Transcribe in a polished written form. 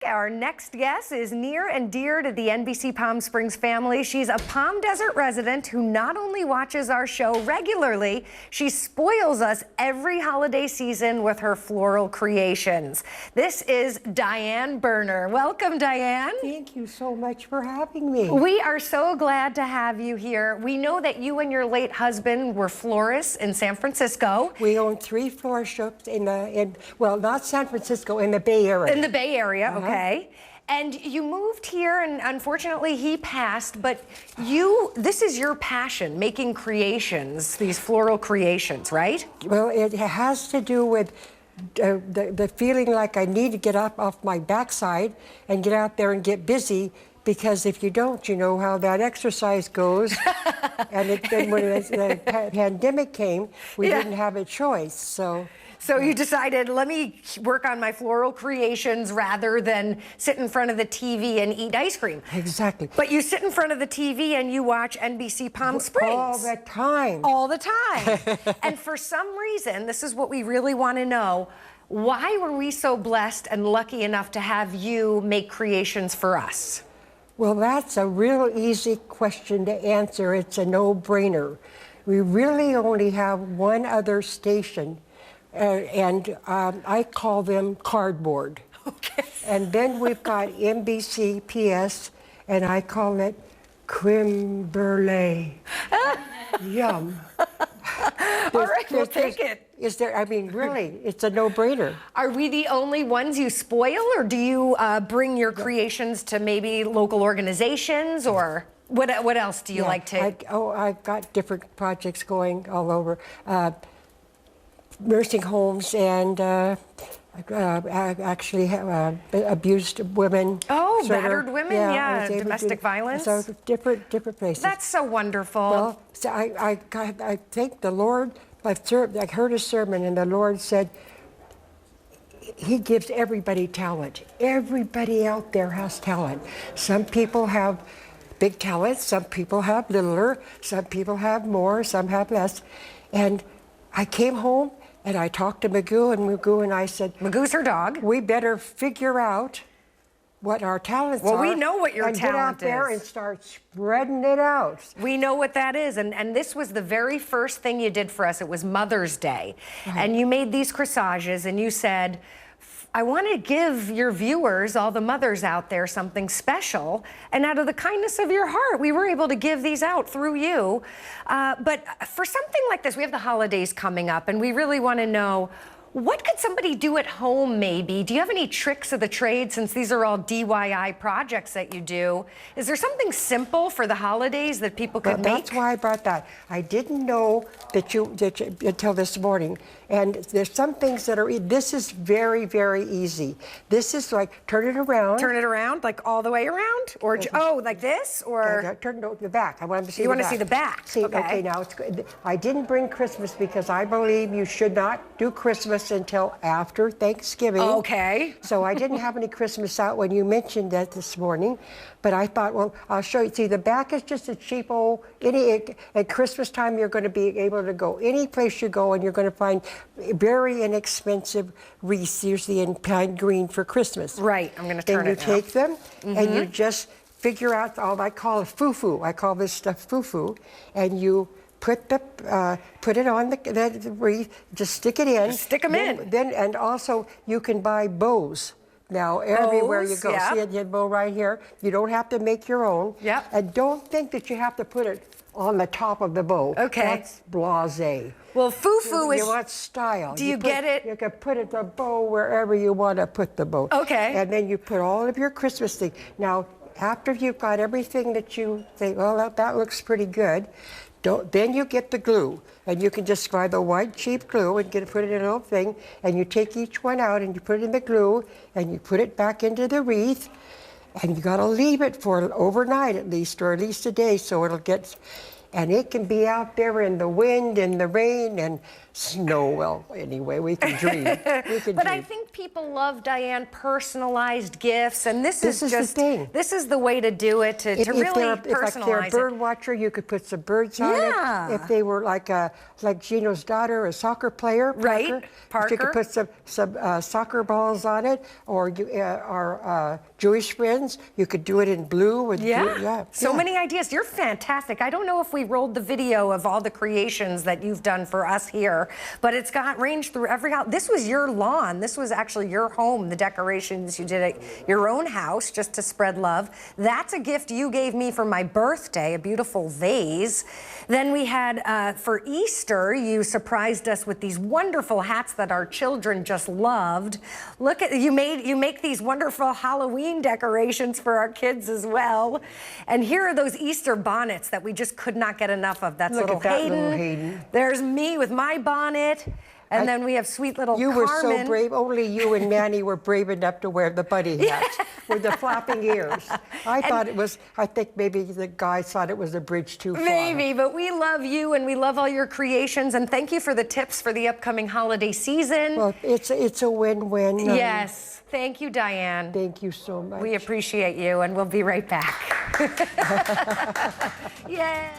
Our next guest is near and dear to the NBC Palm Springs family. She's a Palm Desert resident who not only watches our show regularly, she spoils us every holiday season with her floral creations. This is Diane Berner. Welcome, Diane. Thank you so much for having me. We are so glad to have you here. We know that you and your late husband were florists in San Francisco. We own 3 florist shops well, not San Francisco, in the Bay Area. In the Bay Area, okay. And you moved here, and unfortunately he passed, but this is your passion, making creations, these floral creations, right? Well, it has to do with the feeling like I need to get up off my backside and get out there and get busy, because if you don't, you know how that exercise goes. And then when the pandemic came, we didn't have a choice, So you decided, let me work on my floral creations rather than sit in front of the TV and eat ice cream. Exactly. But you sit in front of the TV and you watch NBC Palm Springs. All the time. All the time. And for some reason, this is what we really want to know, why were we so blessed and lucky enough to have you make creations for us? Well, that's a real easy question to answer. It's a no-brainer. We really only have one other station, and I call them cardboard. Okay. And then we've got NBC PS, and I call it creme brulee. Yum. All right, we'll take it. Is there, I mean, really, it's a no-brainer. Are we the only ones you spoil, or do you bring your creations to maybe local organizations, or what else do you like to? I've got different projects going all over. Nursing homes and actually abused women. Oh, battered women, yeah, domestic violence. So different places. That's so wonderful. Well, so I thank the Lord. I heard a sermon, and the Lord said, He gives everybody talent. Everybody out there has talent. Some people have big talent, some people have littler, some people have more, some have less. And I came home and I talked to Magoo, and I said, Magoo's her dog. We better figure out what our talents are. Well, we know what your talent is. And get out there and start spreading it out. We know what that is. And this was the very first thing you did for us. It was Mother's Day. And you made these corsages, and you said, I want to give your viewers, all the mothers out there, something special. And out of the kindness of your heart, we were able to give these out through you. But for something like this, we have the holidays coming up, and we really want to know, what could somebody do at home, maybe? Do you have any tricks of the trade, since these are all DIY projects that you do? Is there something simple for the holidays that people could make? That's why I brought that. I didn't know that you until this morning. And there's some things that are, this is very, very easy. This is like, turn it around. Turn it around, like all the way around? Or, like this? Or turn it the back. I want to see you the back. want to see the back? See, okay, now it's good. I didn't bring Christmas because I believe you should not do Christmas until after Thanksgiving. Okay. So I didn't have any Christmas out when you mentioned that this morning, but I thought, well, I'll show you. See, the back is just a cheap old, at Christmas time, you're going to be able to go any place you go, and you're going to find very inexpensive wreaths, usually in pine green for Christmas. Right, I'm going to turn it now. And you take them, and you just figure out all I call a foo-foo. I call this stuff foo-foo, and you put it on the wreath, just stick it in. Just stick them in. And also you can buy bows. Now everywhere you go, see a bow right here. You don't have to make your own. Yep. And don't think that you have to put it on the top of the bow. Okay. That's blasé. Well, foo-foo is... You want style. Do you get it? You can put the bow wherever you want to put the bow. Okay. And then you put all of your Christmas things. Now, after you've got everything that you think, well, that looks pretty good, then you get the glue, and you can just buy the white cheap glue and put it in a little thing, and you take each one out and you put it in the glue, and you put it back into the wreath, and you got to leave it for overnight at least, or at least a day, so it'll get. and it can be out there in the wind and the rain and snow. Well, anyway, we can dream. We can But dream. I think people love, Diane, personalized gifts, and this is the just thing. this is the way to do it, to really if they're personalize a bird watcher, you could put some birds on Yeah. it. If they were like Gino's daughter, a soccer player, Right, Parker, you could Parker. put some soccer balls on it. Or our Jewish friends, you could do it in blue. With So many ideas. You're fantastic. I don't know if we rolled the video of all the creations that you've done for us here, but it's got ranged through every house. This was your lawn. This was actually your home, the decorations you did at your own house just to spread love. That's a gift you gave me for my birthday, a beautiful vase. Then we had, for Easter, you surprised us with these wonderful hats that our children just loved. Look at, you make these wonderful Halloween decorations for our kids as well. And here are those Easter bonnets that we just could not get enough of. That's Look little at that Hayden. little Hayden. There's me with my bonnet. And then we have sweet little You Carmen. were so brave. Only you and Manny were brave enough to wear the bunny hats with the flapping ears. I think maybe the guys thought it was a bridge too far. Maybe, but we love you and we love all your creations. And thank you for the tips for the upcoming holiday season. Well, it's a win-win. Yes. Thank you, Diane. Thank you so much. We appreciate you, and we'll be right back. Yay!